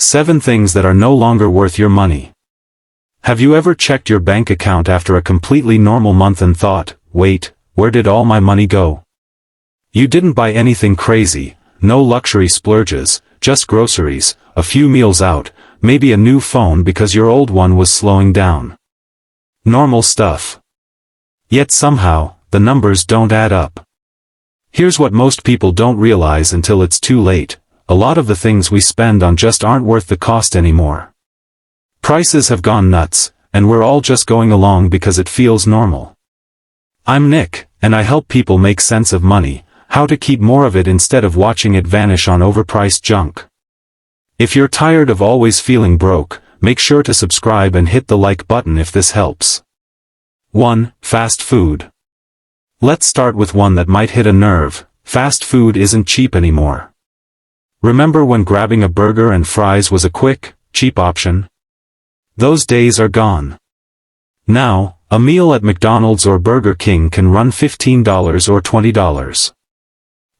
7 things that are no longer worth your money. Have you ever checked your bank account after a completely normal month and thought, wait, where did all my money go? You didn't buy anything crazy, no luxury splurges, just groceries, a few meals out, maybe a new phone because your old one was slowing down. Normal stuff. Yet somehow, the numbers don't add up. Here's what most people don't realize until it's too late: a lot of the things we spend on just aren't worth the cost anymore. Prices have gone nuts, and we're all just going along because it feels normal. I'm Nick, and I help people make sense of money, how to keep more of it instead of watching it vanish on overpriced junk. If you're tired of always feeling broke, make sure to subscribe and hit the like button if this helps. 1. Fast food. Let's start with one that might hit a nerve: fast food isn't cheap anymore. Remember when grabbing a burger and fries was a quick, cheap option? Those days are gone. Now, a meal at McDonald's or Burger King can run $15 or $20.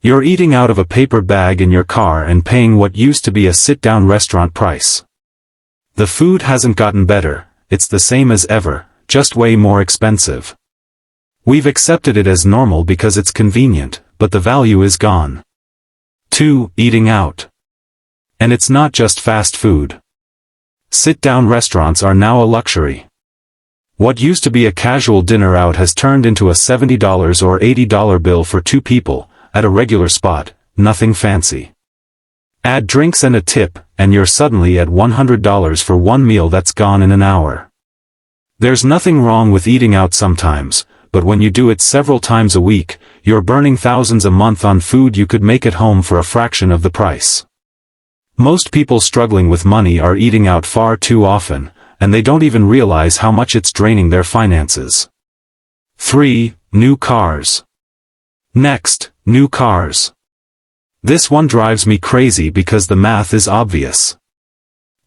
You're eating out of a paper bag in your car and paying what used to be a sit-down restaurant price. The food hasn't gotten better, it's the same as ever, just way more expensive. We've accepted it as normal because it's convenient, but the value is gone. 2. Eating out. And it's not just fast food. Sit-down restaurants are now a luxury. What used to be a casual dinner out has turned into a $70 or $80 bill for 2 people, at a regular spot, nothing fancy. Add drinks and a tip, and you're suddenly at $100 for one meal that's gone in an hour. There's nothing wrong with eating out sometimes, but when you do it several times a week, you're burning thousands a month on food you could make at home for a fraction of the price. Most people struggling with money are eating out far too often, and they don't even realize how much it's draining their finances. 3. New cars. Next, new cars. This one drives me crazy because the math is obvious.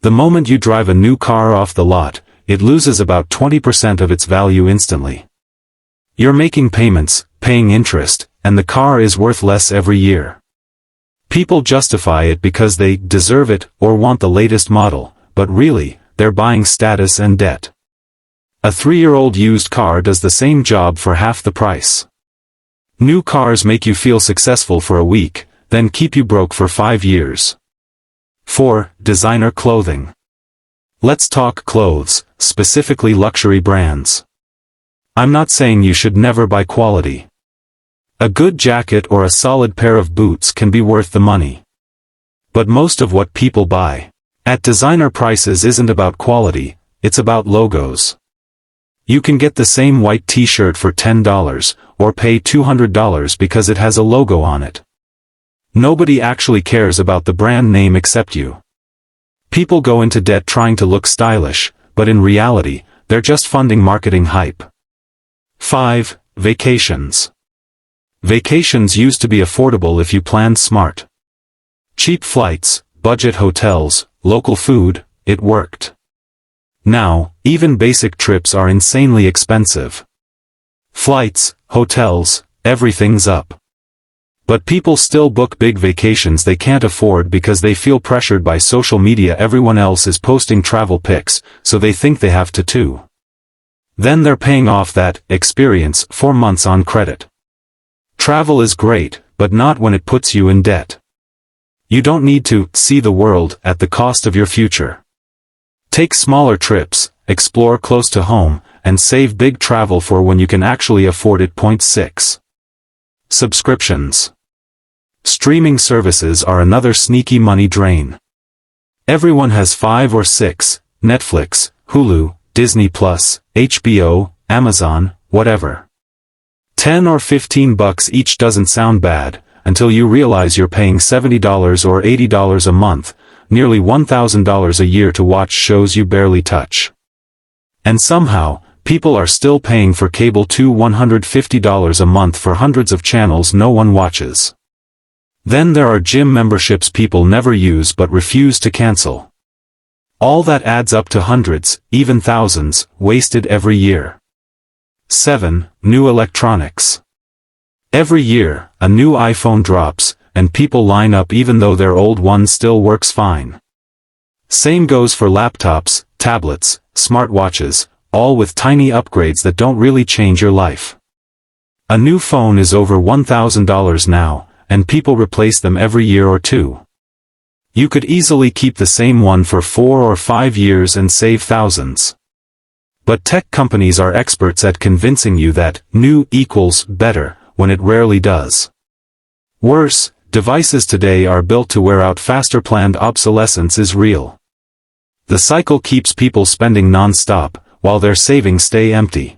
The moment you drive a new car off the lot, it loses about 20% of its value instantly. You're making payments, paying interest, and the car is worth less every year. People justify it because they deserve it or want the latest model, but really, they're buying status and debt. A 3-year-old used car does the same job for half the price. New cars make you feel successful for a week, then keep you broke for 5 years. 4. Designer clothing. Let's talk clothes, specifically luxury brands. I'm not saying you should never buy quality. A good jacket or a solid pair of boots can be worth the money. But most of what people buy at designer prices isn't about quality, it's about logos. You can get the same white t-shirt for $10, or pay $200 because it has a logo on it. Nobody actually cares about the brand name except you. People go into debt trying to look stylish, but in reality, they're just funding marketing hype. 5. Vacations. Vacations used to be affordable if you planned smart. Cheap flights, budget hotels, local food, it worked. Now, even basic trips are insanely expensive. Flights, hotels, everything's up. But people still book big vacations they can't afford because they feel pressured by social media. Everyone else is posting travel pics, so they think they have to too. Then they're paying off that experience for months on credit. Travel is great, but not when it puts you in debt. You don't need to see the world at the cost of your future. Take smaller trips, explore close to home, and save big travel for when you can actually afford it. 6. Subscriptions. Streaming services are another sneaky money drain. Everyone has 5 or 6, Netflix, Hulu, Disney+, HBO, Amazon, whatever. 10 or 15 bucks each doesn't sound bad, until you realize you're paying $70 or $80 a month, nearly $1,000 a year to watch shows you barely touch. And somehow, people are still paying for cable too. $150 a month for hundreds of channels no one watches. Then there are gym memberships people never use but refuse to cancel. All that adds up to hundreds, even thousands, wasted every year. 7. New electronics. Every year, a new iPhone drops, and people line up even though their old one still works fine. Same goes for laptops, tablets, smartwatches, all with tiny upgrades that don't really change your life. A new phone is over $1,000 now, and people replace them every year or two. You could easily keep the same one for 4 or 5 years and save thousands. But tech companies are experts at convincing you that new equals better, when it rarely does. Worse, devices today are built to wear out faster. Planned obsolescence is real. The cycle keeps people spending non-stop, while their savings stay empty.